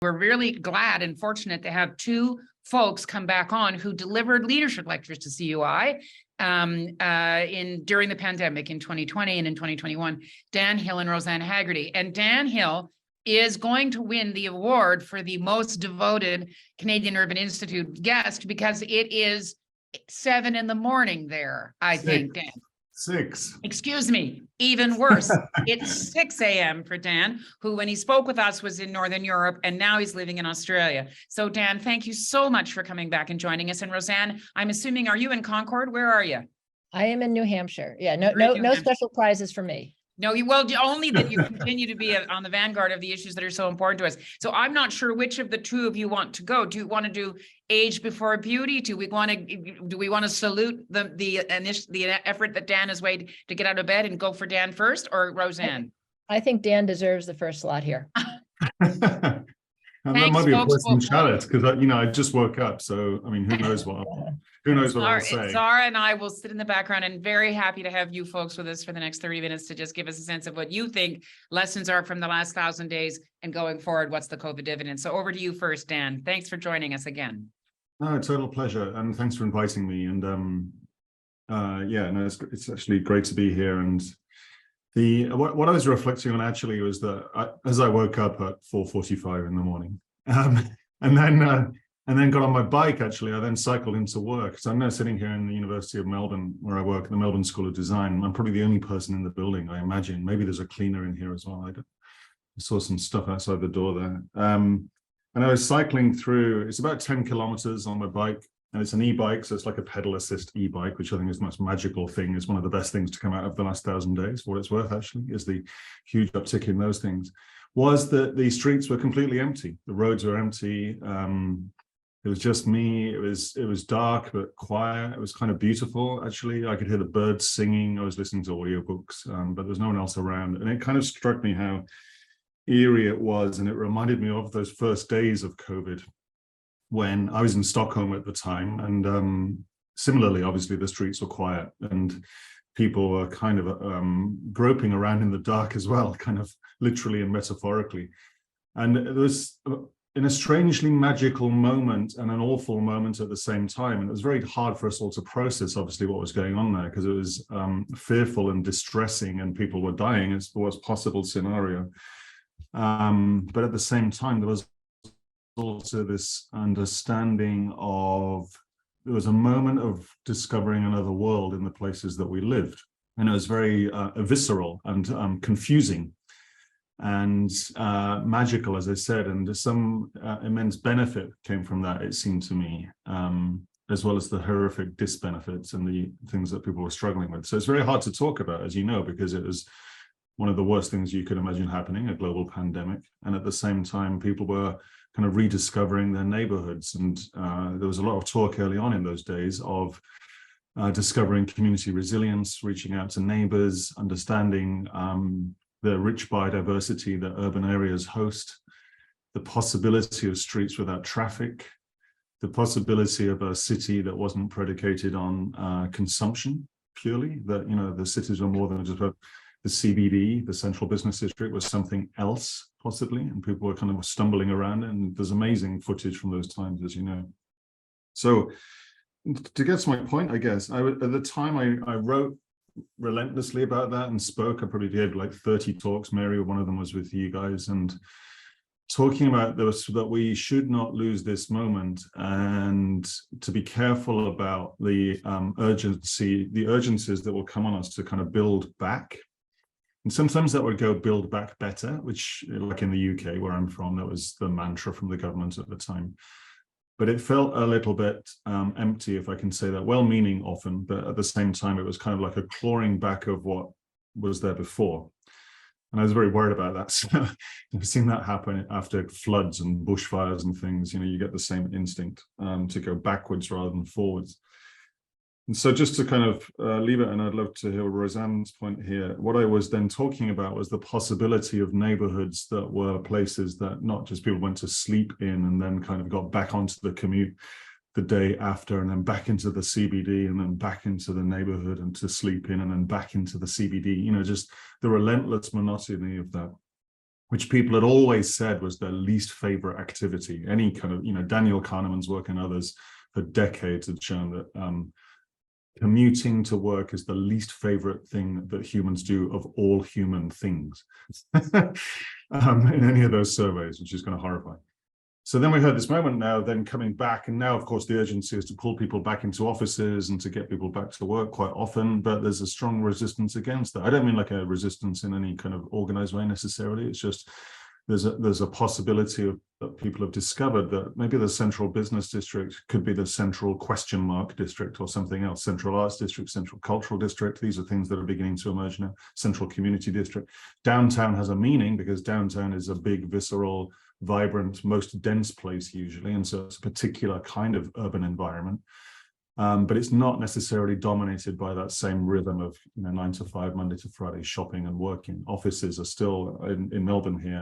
we're really glad and fortunate to have two folks come back on who delivered leadership lectures to CUI during the pandemic in 2020 and in 2021, Dan Hill and Rosanne Haggerty. And Dan Hill is going to win the award for the most devoted Canadian Urban Institute guest because it is 7 a.m. there, I think, Dan. 6. Excuse me, even worse. It's 6 a.m. for Dan, who when he spoke with us was in Northern Europe, and now he's living in Australia. So Dan, thank you so much for coming back and joining us. And Rosanne, I'm assuming, are you in Concord? Where are you? I am in New Hampshire. Yeah, no special prizes for me. No, well, only that you continue to be on the vanguard of the issues that are so important to us. So I'm not sure which of the two of you want to go. Do you want to do age before beauty? Do we want to salute the effort that Dan has made to get out of bed and go for Dan first, or Rosanne? I think Dan deserves the first slot here. And that might be a question challenge because I just woke up, so I mean, who knows what I'll say. Zara and I will sit in the background and very happy to have you folks with us for the next 30 minutes to just give us a sense of what you think lessons are from the last 1,000 days and going forward, what's the COVID dividend. So over to you first, Dan. Thanks for joining us again. No, total pleasure, and thanks for inviting me. And it's actually great to be here. And what I was reflecting on actually was that as I woke up at 4:45 in the morning, and then got on my bike. Actually, I then cycled into work. So I'm now sitting here in the University of Melbourne, where I work at the Melbourne School of Design. I'm probably the only person in the building, I imagine. Maybe there's a cleaner in here as well. I saw some stuff outside the door there. And I was cycling through. It's about 10 kilometers on my bike. And it's an e-bike, so it's like a pedal assist e-bike, which I think is the most magical thing. It's one of the best things to come out of the last 1,000 days. For what it's worth, actually, is the huge uptick in those things. Was that the streets were completely empty. The roads were empty. It was just me. It was dark but quiet. It was kind of beautiful, actually. I could hear the birds singing. I was listening to audiobooks, but there was no one else around. And it kind of struck me how eerie it was. And it reminded me of those first days of COVID, when I was in Stockholm at the time, and similarly, obviously, the streets were quiet and people were kind of groping around in the dark as well, kind of literally and metaphorically. And it was in a strangely magical moment and an awful moment at the same time. And it was very hard for us all to process, obviously, what was going on there, because it was fearful and distressing, and people were dying. It's the worst possible scenario. But at the same time, there was also this understanding of, there was a moment of discovering another world in the places that we lived. And it was very visceral and confusing and magical, as I said, and some immense benefit came from that, it seemed to me, as well as the horrific disbenefits and the things that people were struggling with. So it's very hard to talk about, as you know, because it was one of the worst things you could imagine happening, a global pandemic. And at the same time, people were kind of rediscovering their neighborhoods. And there was a lot of talk early on in those days of discovering community resilience, reaching out to neighbors, understanding the rich biodiversity that urban areas host, the possibility of streets without traffic, the possibility of a city that wasn't predicated on consumption purely, that, you know, the cities were more than just about the CBD, the central business district, was something else possibly, and people were kind of stumbling around, and there's amazing footage from those times, as you know. So to get to my point, I guess, at the time I wrote relentlessly about that and spoke. I probably did like 30 talks. Mary, one of them was with you guys, and talking about this, that we should not lose this moment, and to be careful about the urgencies that will come on us to kind of build back. And sometimes that would go build back better, which, like in the UK where I'm from, that was the mantra from the government at the time. But it felt a little bit empty, if I can say that, well-meaning often, but at the same time, it was kind of like a clawing back of what was there before. And I was very worried about that. So I've seen that happen after floods and bushfires and things. You know, you get the same instinct to go backwards rather than forwards. And so just to kind of leave it, and I'd love to hear Rosanne's point here, what I was then talking about was the possibility of neighborhoods that were places that not just people went to sleep in and then kind of got back onto the commute the day after, and then back into the CBD, and then back into the neighborhood and to sleep in, and then back into the CBD, you know, just the relentless monotony of that. which people had always said was their least favorite activity. Any kind of, Daniel Kahneman's work and others for decades had shown that commuting to work is the least favorite thing that humans do of all human things in any of those surveys, which is kind of horrifying. So then we heard this moment now, then coming back, and now, of course, the urgency is to pull people back into offices and to get people back to work quite often, but there's a strong resistance against that. I don't mean like a resistance in any kind of organized way necessarily. It's just there's a possibility that people have discovered that maybe the central business district could be the central question mark district or something else, central arts district, central cultural district. These are things that are beginning to emerge now, central community district. Downtown has a meaning because downtown is a big, visceral, vibrant, most dense place usually, and so it's a particular kind of urban environment, but it's not necessarily dominated by that same rhythm of 9 to 5 Monday to Friday shopping and working. Offices are still in Melbourne here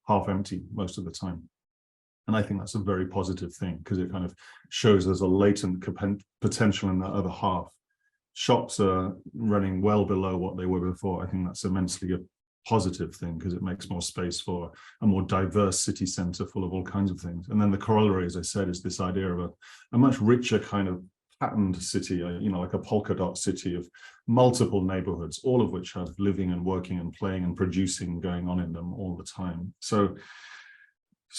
half empty most of the time, and I think that's a very positive thing because it kind of shows there's a latent potential in that other half. Shops are running well below what they were before. I think that's immensely a positive thing because it makes more space for a more diverse city centre full of all kinds of things. And then the corollary, as I said, is this idea of a much richer kind of patterned city, like a polka dot city of multiple neighborhoods, all of which have living and working and playing and producing going on in them all the time. So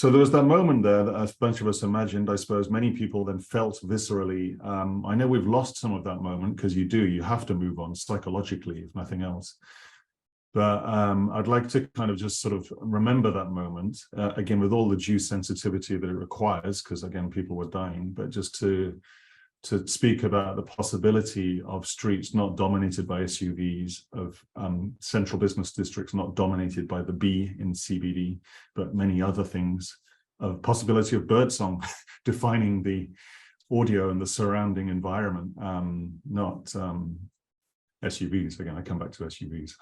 there was that moment there that a bunch of us imagined, I suppose many people then felt viscerally. I know we've lost some of that moment because you have to move on psychologically, if nothing else. But I'd like to kind of just sort of remember that moment, again, with all the due sensitivity that it requires, because again, people were dying, but just to speak about the possibility of streets not dominated by SUVs, of central business districts not dominated by the B in CBD, but many other things, of possibility of birdsong defining the audio and the surrounding environment, not SUVs. Again, I come back to SUVs.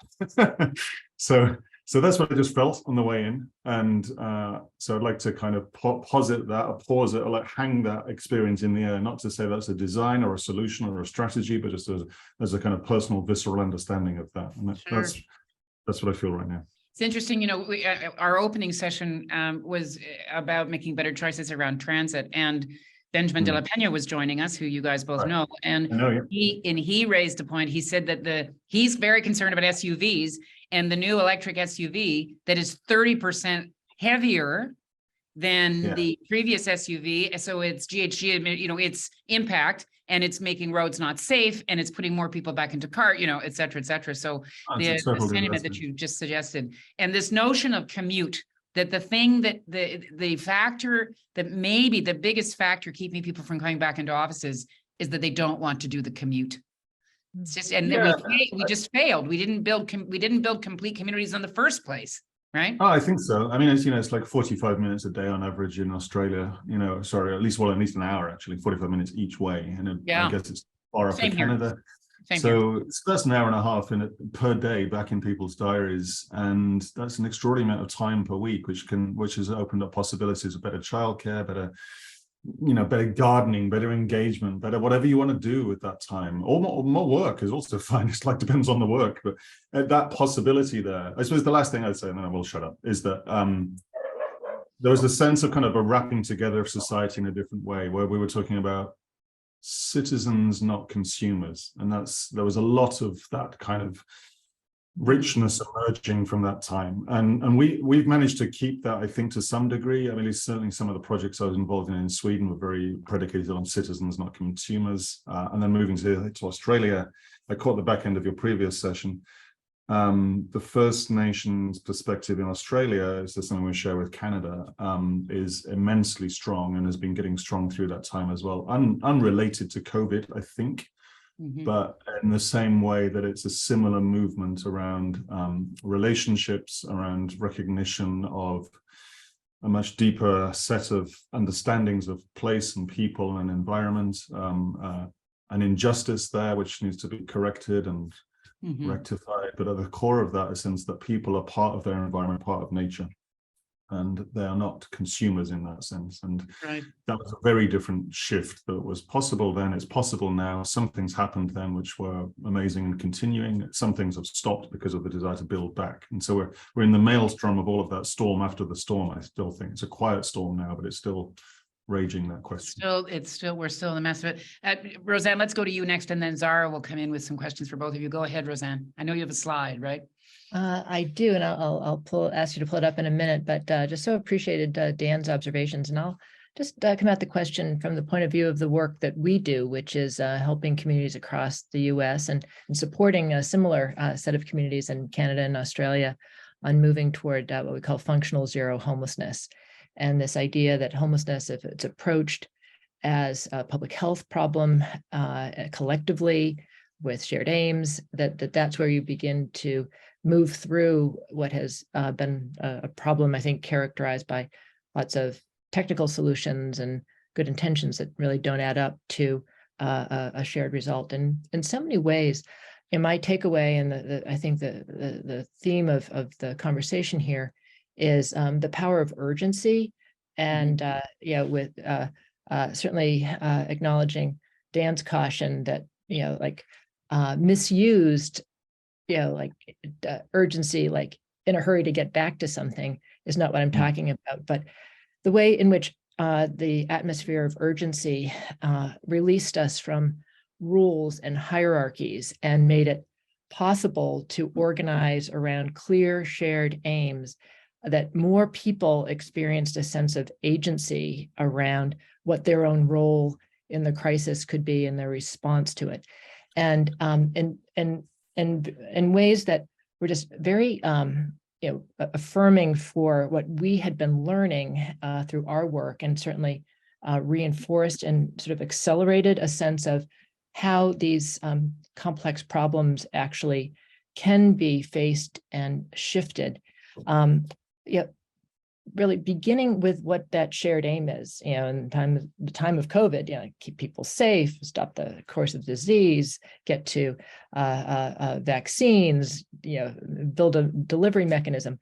So that's what I just felt on the way in. And so I'd like to kind of pause it, or like hang that experience in the air, not to say that's a design or a solution or a strategy, but just as a kind of personal, visceral understanding of that. And that's what I feel right now. It's interesting, our opening session was about making better choices around transit, and Benjamin de la Pena was joining us, who you guys both know, and he raised a point. He said that he's very concerned about SUVs, and the new electric SUV that is 30% heavier than the previous SUV. So it's GHG, its impact, and it's making roads not safe, and it's putting more people back into car, et cetera, et cetera. So the sentiment that you just suggested, and this notion of commute, that the thing that the factor that maybe the biggest factor keeping people from coming back into offices is that they don't want to do the commute. It's just, and then we just failed. We didn't build complete communities in the first place, right? Oh, I think so. I mean, it's like 45 minutes a day on average in Australia. At least an hour actually, 45 minutes each way, and I guess it's far up to Canada. So that's an hour and a half per day back in people's diaries, and that's an extraordinary amount of time per week, which has opened up possibilities of better childcare, better gardening, better engagement, better whatever you want to do with that time. Or more work is also fine. It's like depends on the work, but that possibility there. I suppose the last thing I'd say, and then I will shut up, is that there was a sense of kind of a wrapping together of society in a different way, where we were talking about citizens, not consumers, and there was a lot of that kind of richness emerging from that time, and we've managed to keep that, I think, to some degree. I mean, certainly some of the projects I was involved in Sweden were very predicated on citizens, not consumers, and then moving to Australia, I caught the back end of your previous session. The First Nations perspective in Australia, is something we share with Canada, is immensely strong and has been getting strong through that time as well, unrelated to COVID, I think, but in the same way that it's a similar movement around relationships, around recognition of a much deeper set of understandings of place and people and environment, an injustice there which needs to be corrected and rectified, but at the core of that, a sense that people are part of their environment, part of nature. and they are not consumers in that sense. And Right. that was a very different shift that was possible then. It's possible now. Some things happened then which were amazing and continuing. Some things have stopped because of the desire to build back. And so we're in the maelstrom of all of that storm after the storm. I still think it's a quiet storm now, but it's still raging, that question. We're still in the mess of it. Rosanne, let's go to you next, and then Zara will come in with some questions for both of you. Go ahead, Rosanne. I know you have a slide, right? I do, and I'll ask you to pull it up in a minute, but just so appreciated Dan's observations, and I'll just come at the question from the point of view of the work that we do, which is helping communities across the U.S. and supporting a similar set of communities in Canada and Australia on moving toward what we call functional zero homelessness. And this idea that homelessness, if it's approached as a public health problem collectively with shared aims, that's where you begin to move through what has been a problem, I think, characterized by lots of technical solutions and good intentions that really don't add up to a shared result. And in so many ways, in my takeaway, and I think the theme of the conversation here is the power of urgency, and with certainly acknowledging Dan's caution that misused urgency, like in a hurry to get back to something, is not what I'm talking about. But the way in which the atmosphere of urgency released us from rules and hierarchies and made it possible to organize around clear shared aims, that more people experienced a sense of agency around what their own role in the crisis could be and their response to it. And in ways that were just very affirming for what we had been learning through our work, and certainly reinforced and sort of accelerated a sense of how these complex problems actually can be faced and shifted. Really beginning with what that shared aim is, in the time of COVID, keep people safe, stop the course of disease, get to vaccines, build a delivery mechanism.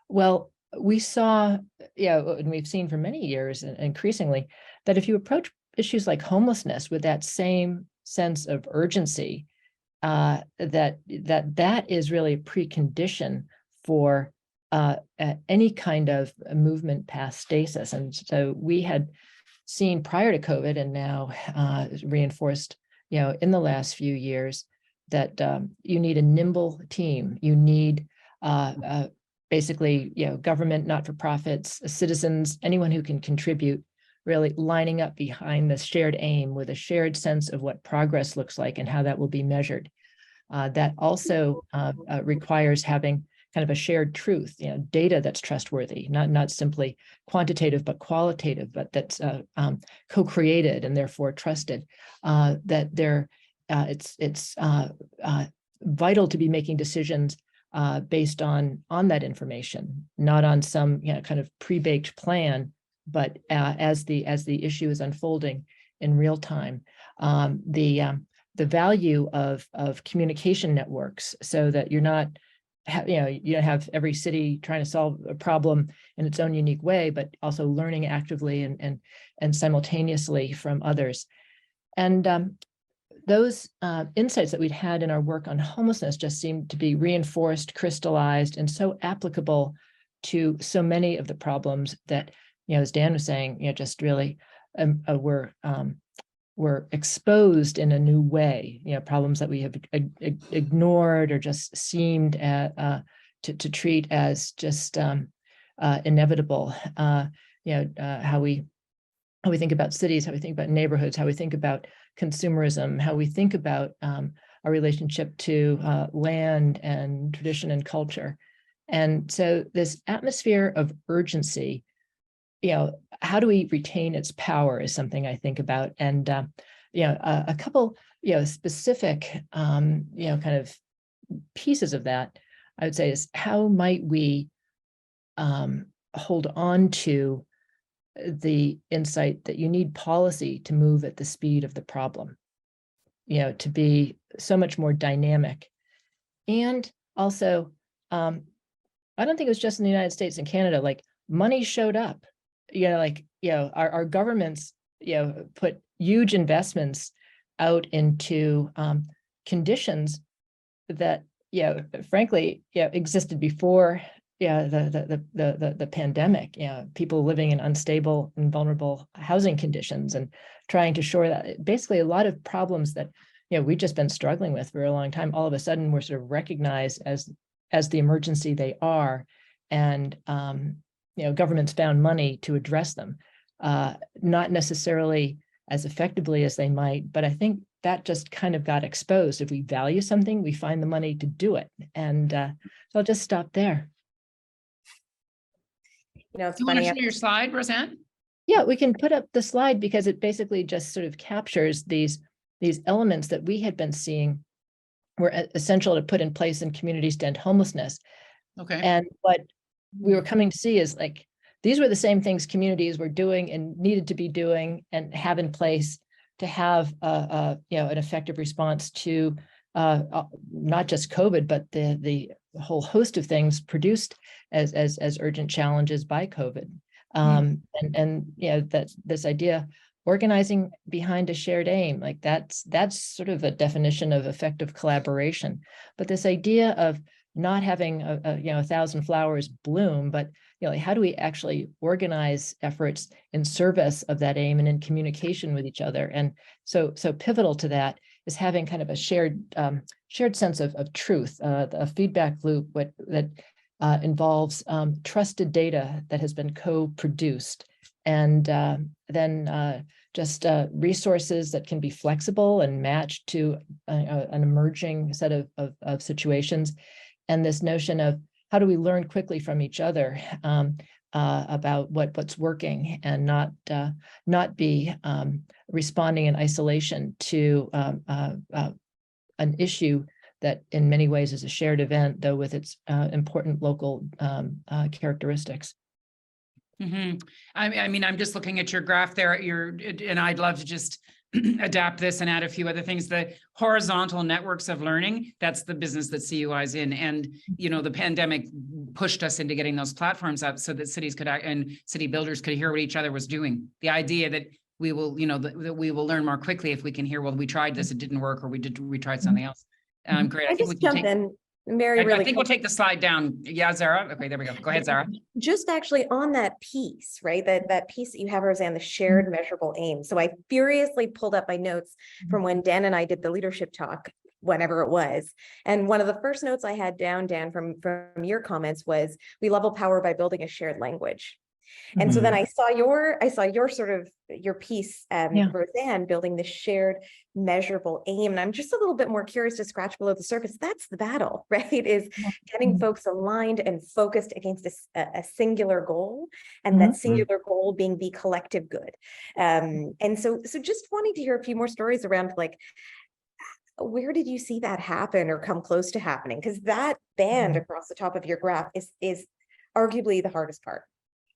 Well, we saw, and we've seen for many years increasingly, that if you approach issues like homelessness with that same sense of urgency, that is really a precondition for any kind of movement past stasis. And so we had seen prior to COVID, and now reinforced, in the last few years, that you need a nimble team. You need basically, government, not-for-profits, citizens, anyone who can contribute, really lining up behind this shared aim with a shared sense of what progress looks like and how that will be measured. That also requires having kind of a shared truth, data that's trustworthy, not simply quantitative, but qualitative, but that's co-created and therefore trusted. It's vital to be making decisions based on that information, not on some kind of pre-baked plan, but as the issue is unfolding in real time. The value of communication networks, so that you're not you don't have every city trying to solve a problem in its own unique way, but also learning actively and simultaneously from others. And those insights that we'd had in our work on homelessness just seemed to be reinforced, crystallized, and so applicable to so many of the problems that, as Dan was saying, just really were exposed in a new way, problems that we have ignored or just seemed to treat as just inevitable. How we think about cities, how we think about neighborhoods, how we think about consumerism, how we think about our relationship to land and tradition and culture. And so this atmosphere of urgency, how do we retain its power is something I think about. And, a couple, specific, kind of pieces of that, I would say, is how might we hold on to the insight that you need policy to move at the speed of the problem, to be so much more dynamic. And also, I don't think it was just in the United States and Canada, like money showed up. Our governments, put huge investments out into conditions that, frankly, existed before, the pandemic. People living in unstable and vulnerable housing conditions, and trying to shore that. Basically, a lot of problems that we've just been struggling with for a long time. All of a sudden, we're sort of recognized as the emergency they are, and governments found money to address them, not necessarily as effectively as they might, but I think that just kind of got exposed. If we value something, we find the money to do it. And so I'll just stop there. It's Do you want to funny. show your slide, Rosanne? Yeah, we can put up the slide because it basically just sort of captures these elements that we had been seeing were essential to put in place in communities to end homelessness. Okay. And what we were coming to see is like, these were the same things communities were doing and needed to be doing and have in place to have an effective response to not just COVID, but the whole host of things produced as urgent challenges by COVID. That this idea, organizing behind a shared aim, like that's sort of a definition of effective collaboration. But this idea of not having a 1,000 flowers bloom, but how do we actually organize efforts in service of that aim and in communication with each other? And so pivotal to that is having kind of a shared sense of truth, a feedback loop that involves trusted data that has been co-produced, and then just resources that can be flexible and matched to an emerging set of situations. And this notion of how do we learn quickly from each other about what's working, and not be responding in isolation to an issue that in many ways is a shared event, though with its important local characteristics. Mm-hmm. I mean, I'm just looking at your graph there. And I'd love to just adapt this and add a few other things. The horizontal networks of learning, that's the business that CUI is in. And, the pandemic pushed us into getting those platforms up so that cities could and city builders could hear what each other was doing. The idea that we will, that we will learn more quickly if we can hear, well, we tried this, it didn't work, or we tried something else. Great. I just jump in, Mary, I really think we'll take the slide down. Yeah, Zara. Okay, there we go. Go ahead, Zara. just actually on that piece, right? That piece that you have, Rosanne, the shared measurable aim. So I furiously pulled up my notes from when Dan and I did the leadership talk, whenever it was. And one of the first notes I had down, Dan, from your comments was, we level power by building a shared language. And so then I saw your sort of your piece, Rosanne, building the shared measurable aim. And I'm just a little bit more curious to scratch below the surface. That's the battle, right? Is getting folks aligned and focused against a singular goal, and that singular goal being the collective good. And so just wanting to hear a few more stories around, like, where did you see that happen or come close to happening? Because that band across the top of your graph is arguably the hardest part.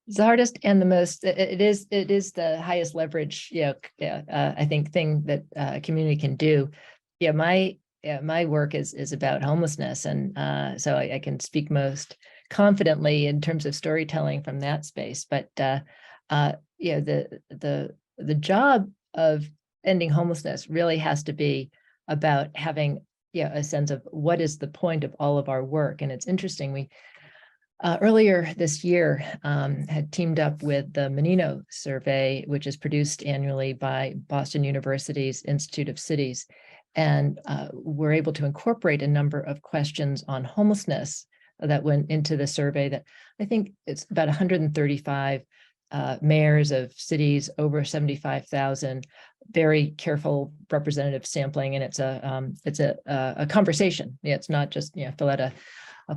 It's the hardest and the most, it is the highest leverage, I think, thing that a community can do. My work is about homelessness. And so I can speak most confidently in terms of storytelling from that space. But the job of ending homelessness really has to be about having a sense of what is the point of all of our work. And it's interesting, we earlier this year had teamed up with the Menino survey, which is produced annually by Boston University's Institute of Cities. And we're able to incorporate a number of questions on homelessness that went into the survey. That I think it's about 135 mayors of cities, over 75,000, very careful representative sampling. And it's a conversation. It's not just, fill out a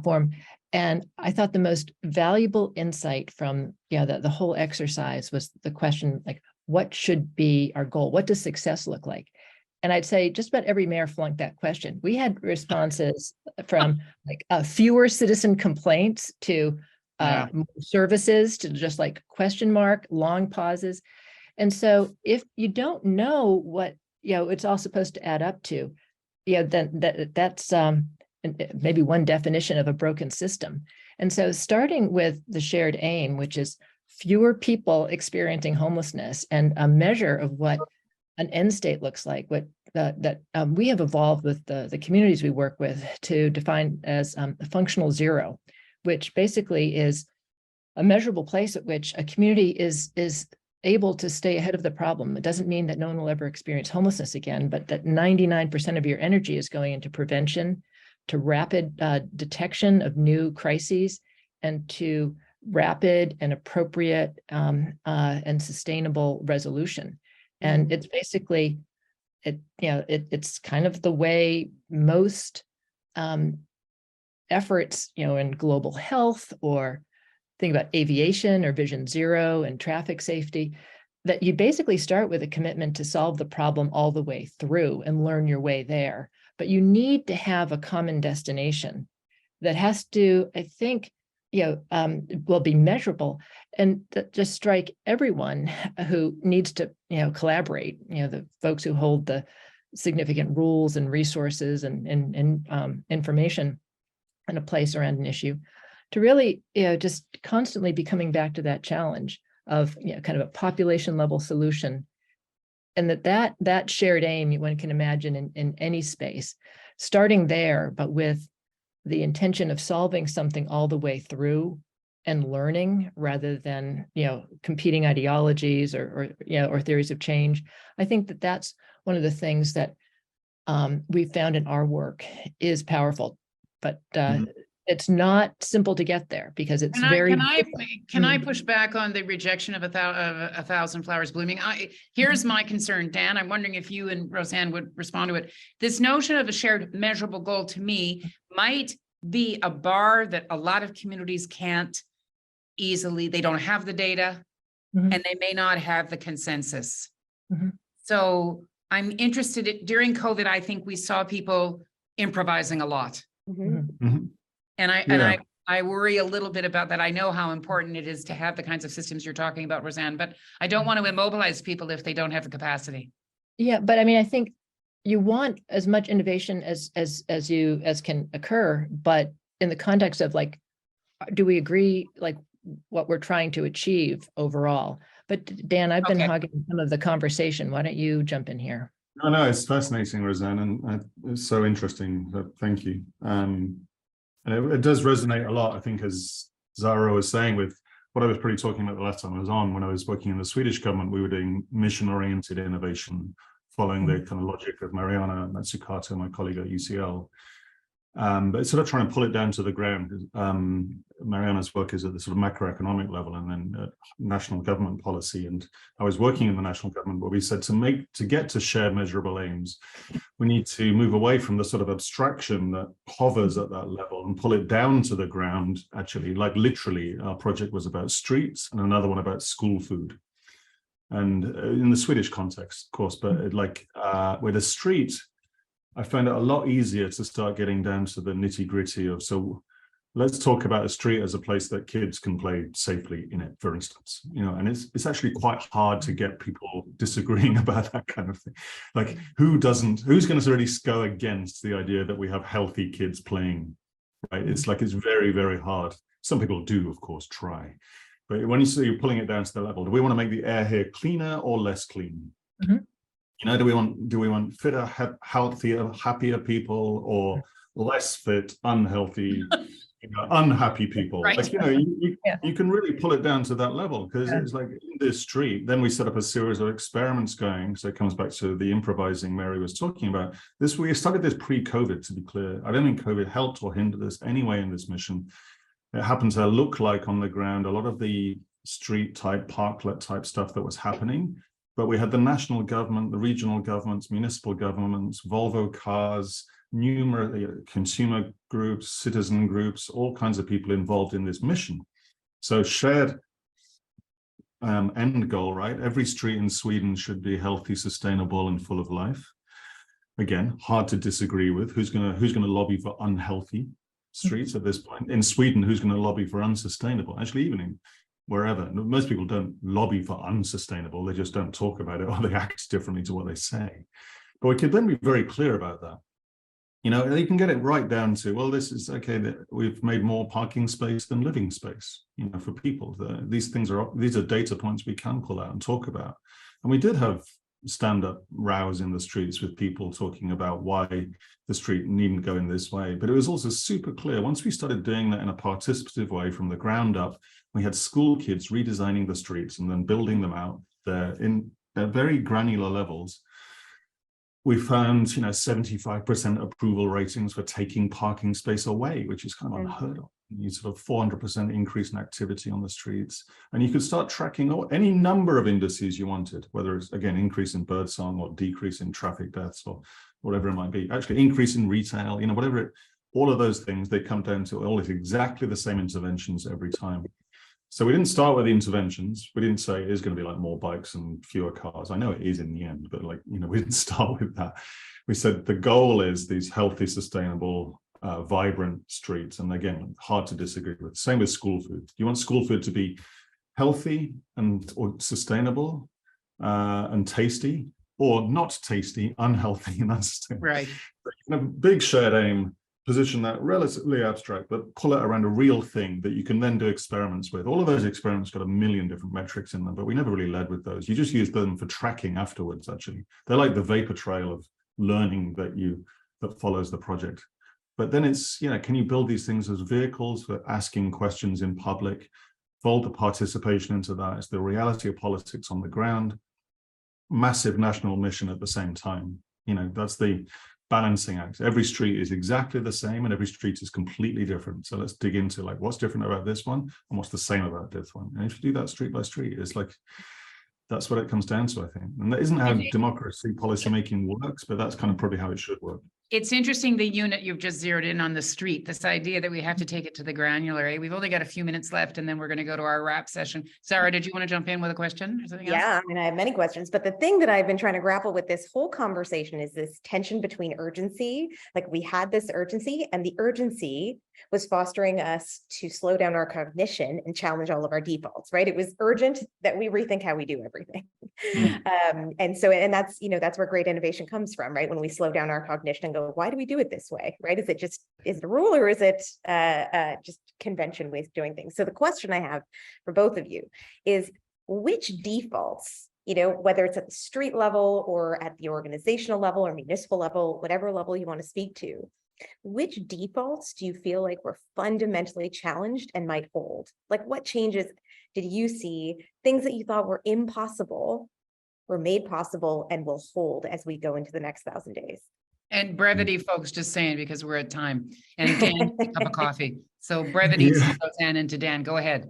form. And I thought the most valuable insight from the whole exercise was the question, like, what should be our goal? What does success look like? And I'd say just about every mayor flunked that question. We had responses from like fewer citizen complaints to more services, to just like question mark, long pauses. And so if you don't know what it's all supposed to add up to, then that's maybe one definition of a broken system. And so starting with the shared aim, which is fewer people experiencing homelessness and a measure of what an end state looks like, what we have evolved with the communities we work with to define as a functional zero, which basically is a measurable place at which a community is able to stay ahead of the problem. It doesn't mean that no one will ever experience homelessness again, but that 99% of your energy is going into prevention, to rapid detection of new crises, and to rapid and appropriate and sustainable resolution. And it's basically, it's kind of the way most efforts, in global health, or think about aviation or Vision Zero and traffic safety, that you basically start with a commitment to solve the problem all the way through and learn your way there. But you need to have a common destination that has to, I think, will be measurable and just strike everyone who needs to, collaborate, the folks who hold the significant rules and resources and information in a place around an issue, to really, just constantly be coming back to that challenge of, kind of a population level solution. And that shared aim, one can imagine in any space, starting there, but with the intention of solving something all the way through and learning, rather than, competing ideologies or theories of change. I think that that's one of the things that we found in our work is powerful, but it's not simple to get there because it's Can I push back on the rejection of a thousand flowers blooming? Here's my concern, Dan. I'm wondering if you and Rosanne would respond to it. This notion of a shared measurable goal to me might be a bar that a lot of communities can't easily. They don't have the data and they may not have the consensus. So I'm interested during COVID, I think we saw people improvising a lot. And I worry a little bit about that. I know how important it is to have the kinds of systems you're talking about, Rosanne, but I don't want to immobilize people if they don't have the capacity. Yeah, but I mean, I think you want as much innovation as can occur, but in the context of do we agree what we're trying to achieve overall? But Dan, I've been hogging some of the conversation. Why don't you jump in here? No, it's fascinating, Rosanne, and it's so interesting. Thank you. And it does resonate a lot, I think, as Zara was saying, with what I was pretty talking about the last time I was on. When I was working in the Swedish government, we were doing mission-oriented innovation, following the kind of logic of Mariana Mazzucato, my colleague at UCL. But sort of trying to pull it down to the ground. Mariana's work is at the sort of macroeconomic level and then national government policy. And I was working in the national government, but we said to get to shared measurable aims, we need to move away from the sort of abstraction that hovers at that level and pull it down to the ground. Actually, literally, our project was about streets and another one about school food. And in the Swedish context, of course, but with a street, I found it a lot easier to start getting down to the nitty gritty of, so let's talk about a street as a place that kids can play safely in it, for instance, and it's actually quite hard to get people disagreeing about that kind of thing. Who's going to really go against the idea that we have healthy kids playing, right? It's very, very hard. Some people do, of course, try. But when you're pulling it down to the level, do we want to make the air here cleaner or less clean? Do we want fitter, healthier, happier people, or less fit, unhealthy, unhappy people? Right. You can really pull it down to that level, because it's in this street. Then we set up a series of experiments going. So it comes back to the improvising Mary was talking about. We started this pre-COVID, to be clear. I don't think COVID helped or hindered us anyway in this mission. It happened to look like on the ground a lot of the street type, parklet type stuff that was happening. But we had the national government, the regional governments, municipal governments, Volvo cars, numerous consumer groups, citizen groups, all kinds of people involved in this mission. So shared end goal, right? Every street in Sweden should be healthy, sustainable, and full of life. Again, hard to disagree with. Who's gonna lobby for unhealthy streets at this point? In Sweden, who's going to lobby for unsustainable? Actually, even in wherever, most people don't lobby for unsustainable. They just don't talk about it, or they act differently to what they say. But we could then be very clear about that. You know, you can get it right down to, well, this is okay, that we've made more parking space than living space, you know, for people. These are data points we can pull out and talk about. And we did have stand-up rows in the streets with people talking about why the street needn't go in this way. But it was also super clear, once we started doing that in a participative way from the ground up, we had school kids redesigning the streets and then building them out there in very granular levels. We found, you know, 75% approval ratings for taking parking space away, which is kind of unheard of. You sort of 400% increase in activity on the streets. And you could start tracking any number of indices you wanted, whether it's, again, increase in birdsong or decrease in traffic deaths or whatever it might be. Actually, increase in retail, you know, whatever all of those things, they come down to all exactly the same interventions every time. So we didn't start with the interventions. We didn't say it is going to be like more bikes and fewer cars. I know it is in the end, but like, you know, we didn't start with that. We said the goal is these healthy, sustainable, vibrant streets. And again, hard to disagree with. Same with school food. You want school food to be healthy or sustainable and tasty, or not tasty, unhealthy and unsustainable. Right. A big shared aim. Position that relatively abstract, but pull it around a real thing that you can then do experiments with. All of those experiments got a million different metrics in them, but we never really led with those. You just use them for tracking afterwards, actually. They're like the vapor trail of learning that follows the project. But then it's, you know, can you build these things as vehicles for asking questions in public, fold the participation into that? It's the reality of politics on the ground, massive national mission at the same time. You know, that's the balancing act. Every street is exactly the same and every street is completely different. So let's dig into like what's different about this one and what's the same about this one. And if you do that street by street, it's like, that's what it comes down to, I think. And that isn't how democracy policymaking works, but that's kind of probably how it should work. It's interesting, the unit you've just zeroed in on the street, this idea that we have to take it to the granular. We've only got a few minutes left and then we're going to go to our wrap session. Sarah, did you want to jump in with a question or something else? Yeah, I mean, I have many questions, but the thing that I've been trying to grapple with this whole conversation is this tension between urgency. Like we had this urgency and the urgency was fostering us to slow down our cognition and challenge all of our defaults, right? It was urgent that we rethink how we do everything. And that's, you know, that's where great innovation comes from, right? When we slow down our cognition and go, why do we do it this way, right? Is it a rule or is it just convention ways of doing things? So the question I have for both of you is which defaults, you know, whether it's at the street level or at the organizational level or municipal level, whatever level you want to speak to, which defaults do you feel like were fundamentally challenged and might hold? Like what changes did you see, things that you thought were impossible were made possible and will hold as we go into the next 1,000 days? And brevity, folks, just saying, because we're at time. And Dan, a cup of coffee. So brevity to Rosanne and to Dan, go ahead.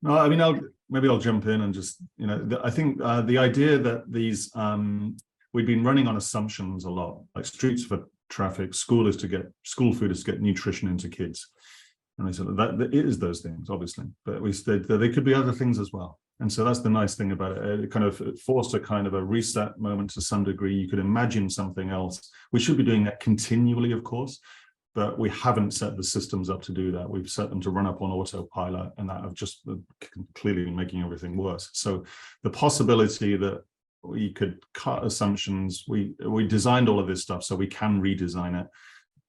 No, I mean, maybe I'll jump in and just, you know, I think the idea that these, we've been running on assumptions a lot, like streets for traffic, school food is to get nutrition into kids. And I said that it is those things, obviously, but we said that they could be other things as well. And so that's the nice thing about it. It kind of forced a kind of a reset moment to some degree. You could imagine something else. We should be doing that continually, of course, but we haven't set the systems up to do that. We've set them to run up on autopilot, and that have just clearly making everything worse. So the possibility that we could cut assumptions, we designed all of this stuff so we can redesign it.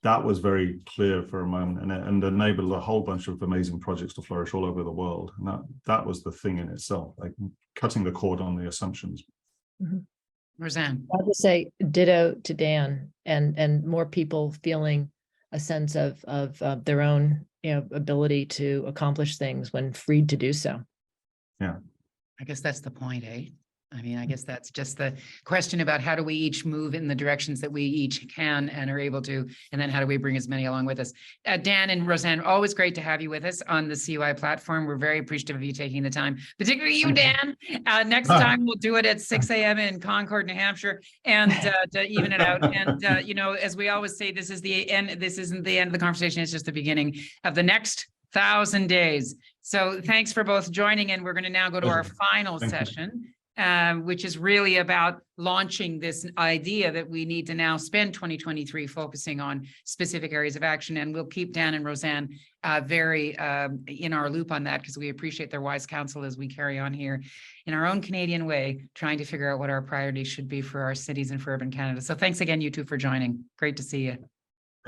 That was very clear for a moment, and enabled a whole bunch of amazing projects to flourish all over the world. And that was the thing in itself, like cutting the cord on the assumptions. Mm-hmm. Rosanne. I would say ditto to Dan, and more people feeling a sense of their own, you know, ability to accomplish things when freed to do so. Yeah. I guess that's the point, eh? I mean, I guess that's just the question about how do we each move in the directions that we each can and are able to, and then how do we bring as many along with us? Dan and Rosanne, always great to have you with us on the CUI platform. We're very appreciative of you taking the time, particularly you, Dan. Next time we'll do it at 6 a.m. in Concord, New Hampshire, and to even it out. And, you know, as we always say, this is the end. This isn't the end of the conversation. It's just the beginning of the next 1,000 days. So thanks for both joining, and we're going to now go to our final session. which is really about launching this idea that we need to now spend 2023 focusing on specific areas of action. And we'll keep Dan and Rosanne very in our loop on that, because we appreciate their wise counsel as we carry on here in our own Canadian way, trying to figure out what our priorities should be for our cities and for urban Canada. So thanks again, you two, for joining. Great to see you.